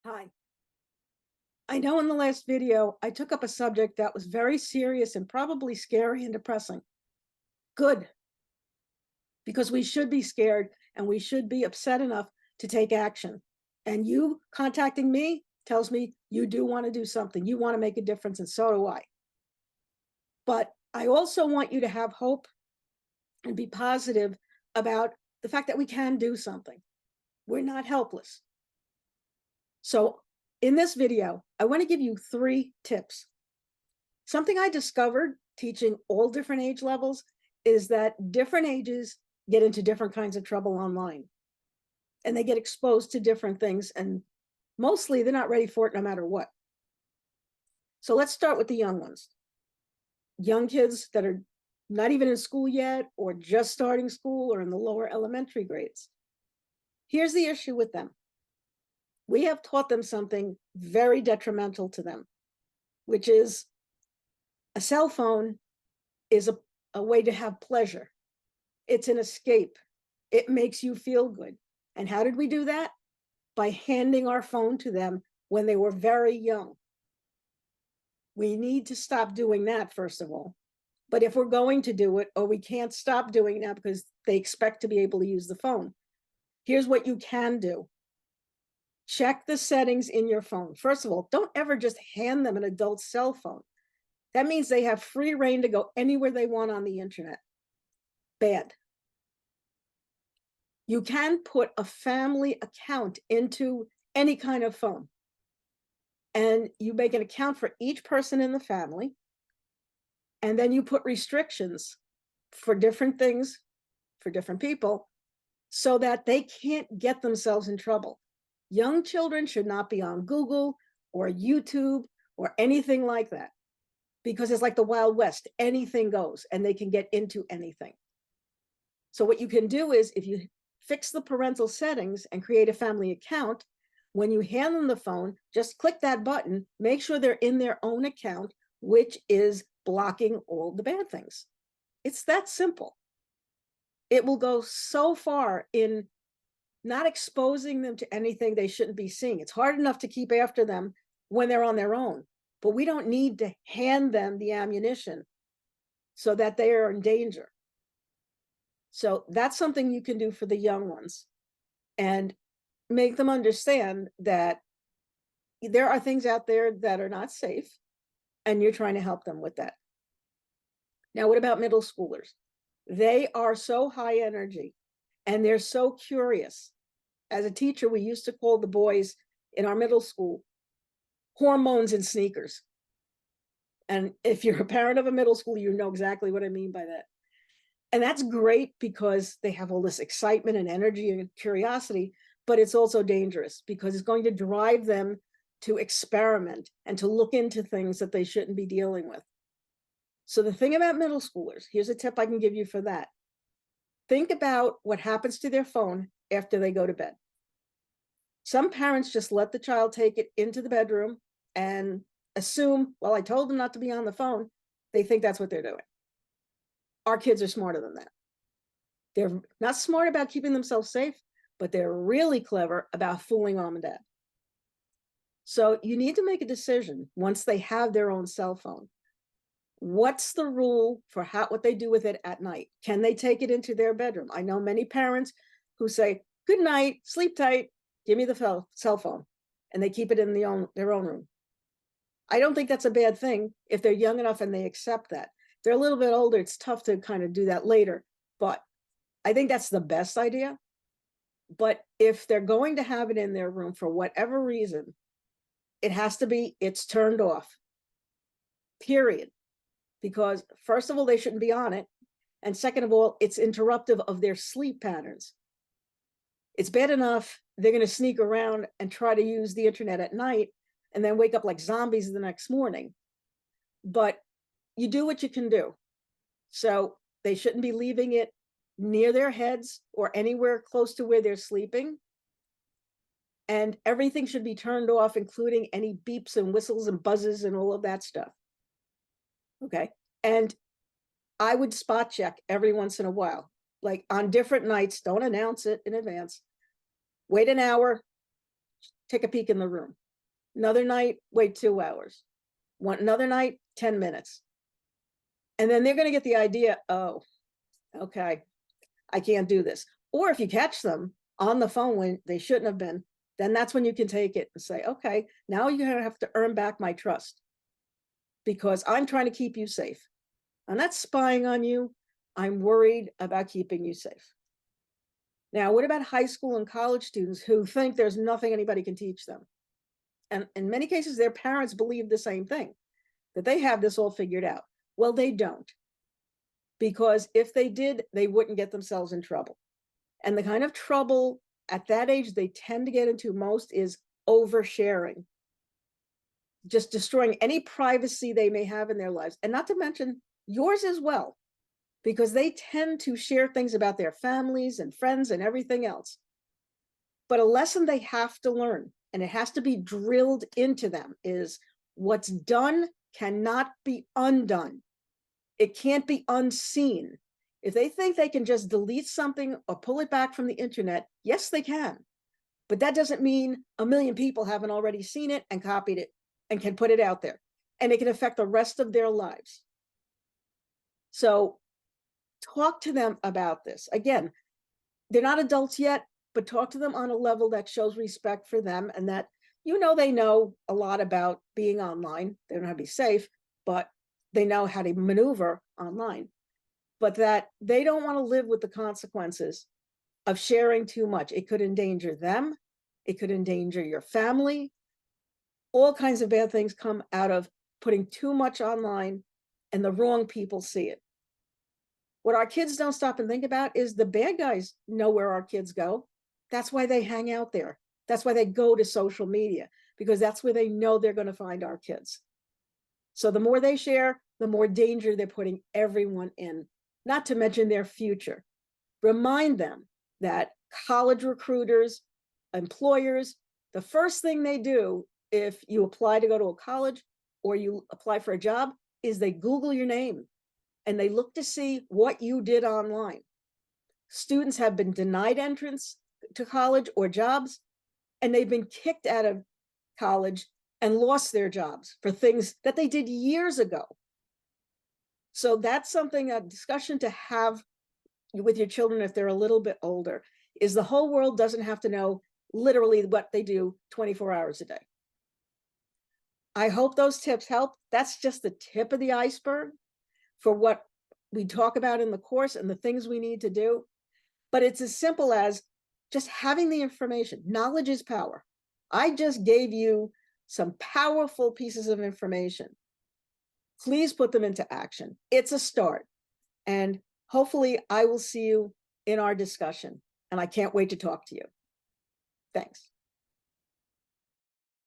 Hi. I know in the last video, I took up a subject that was very serious and probably scary and depressing. Good, because we should be scared and we should be upset enough to take action. And you contacting me tells me you do want to do something. You want to make a difference, and so do I. But I also want you to have hope and be positive about the fact that we can do something. We're not helpless. So in this video, I want to give you 3 tips. Something I discovered teaching all different age levels is that different ages get into different kinds of trouble online, and they get exposed to different things, and mostly they're not ready for it no matter what. So let's start with the young ones. Young kids that are not even in school yet, or just starting school, or in the lower elementary grades. Here's the issue with them. We have taught them something very detrimental to them, which is a cell phone is a way to have pleasure. It's an escape. It makes you feel good. And how did we do that? By handing our phone to them when they were very young. We need to stop doing that, first of all. But if we're going to do it, or we can't stop doing that because they expect to be able to use the phone, here's what you can do. Check the settings in your phone. First of all, don't ever just hand them an adult cell phone. That means they have free reign to go anywhere they want on the internet. Bad. You can put a family account into any kind of phone, and you make an account for each person in the family, and then you put restrictions for different things for different people so that they can't get themselves in trouble. Young children should not be on Google or YouTube or anything like that, because it's like the Wild West. Anything goes and they can get into anything. So what you can do is, if you fix the parental settings and create a family account, when you hand them the phone, just click that button, make sure they're in their own account, which is blocking all the bad things. It's that simple. It will go so far in not exposing them to anything they shouldn't be seeing. It's hard enough to keep after them when they're on their own, but we don't need to hand them the ammunition so that they are in danger. So that's something you can do for the young ones, and make them understand that there are things out there that are not safe, and you're trying to help them with that. Now, what about middle schoolers? They are so high energy and they're so curious. As a teacher, we used to call the boys in our middle school hormones and sneakers. And if you're a parent of a middle school, you know exactly what I mean by that. And that's great because they have all this excitement and energy and curiosity, but it's also dangerous because it's going to drive them to experiment and to look into things that they shouldn't be dealing with. So the thing about middle schoolers, here's a tip I can give you for that. Think about what happens to their phone after they go to bed. Some parents just let the child take it into the bedroom and assume, well, I told them not to be on the phone. They think that's what they're doing. Our kids are smarter than that. They're not smart about keeping themselves safe, but they're really clever about fooling mom and dad. So you need to make a decision once they have their own cell phone. What's the rule for what they do with it at night? Can they take it into their bedroom? I know many parents who say, good night, sleep tight, give me the cell phone, and they keep it in their own room. I don't think that's a bad thing if they're young enough and they accept that. If they're a little bit older, it's tough to kind of do that later, but I think that's the best idea. But if they're going to have it in their room for whatever reason, it has to be, it's turned off, period. Because first of all, they shouldn't be on it. And second of all, it's interruptive of their sleep patterns. It's bad enough they're going to sneak around and try to use the internet at night and then wake up like zombies the next morning. But you do what you can do. So they shouldn't be leaving it near their heads or anywhere close to where they're sleeping. And everything should be turned off, including any beeps and whistles and buzzes and all of that stuff. Okay. And I would spot check every once in a while, like on different nights. Don't announce it in advance. Wait an hour, take a peek in the room. Another night, wait 2 hours. Another night, 10 minutes. And then they're going to get the idea, oh, okay, I can't do this. Or if you catch them on the phone when they shouldn't have been, then that's when you can take it and say, okay, now you have to earn back my trust because I'm trying to keep you safe. I'm not spying on you. I'm worried about keeping you safe. Now, what about high school and college students who think there's nothing anybody can teach them? And in many cases, their parents believe the same thing, that they have this all figured out. Well, they don't. Because if they did, they wouldn't get themselves in trouble. And the kind of trouble at that age they tend to get into most is oversharing, just destroying any privacy they may have in their lives, and not to mention yours as well, because they tend to share things about their families and friends and everything else. But a lesson they have to learn, and it has to be drilled into them, is what's done cannot be undone. It can't be unseen. If they think they can just delete something or pull it back from the internet, yes, they can. But that doesn't mean a million people haven't already seen it and copied it and can put it out there. And it can affect the rest of their lives. So talk to them about this. Again, they're not adults yet, but talk to them on a level that shows respect for them and that, they know a lot about being online. They don't know how to be safe, but they know how to maneuver online. But that they don't want to live with the consequences of sharing too much. It could endanger them. It could endanger your family. All kinds of bad things come out of putting too much online and the wrong people see it. What our kids don't stop and think about is the bad guys know where our kids go. That's why they hang out there. That's why they go to social media, because that's where they know they're going to find our kids. So the more they share, the more danger they're putting everyone in, not to mention their future. Remind them that college recruiters, employers, the first thing they do if you apply to go to a college or you apply for a job is they Google your name and they look to see what you did online. Students have been denied entrance to college or jobs, and they've been kicked out of college and lost their jobs for things that they did years ago. So that's something, a discussion to have with your children if they're a little bit older, is the whole world doesn't have to know literally what they do 24 hours a day. I hope those tips help. That's just the tip of the iceberg for what we talk about in the course and the things we need to do. But it's as simple as just having the information. Knowledge is power. I just gave you some powerful pieces of information. Please put them into action. It's a start. And hopefully I will see you in our discussion. And I can't wait to talk to you. Thanks.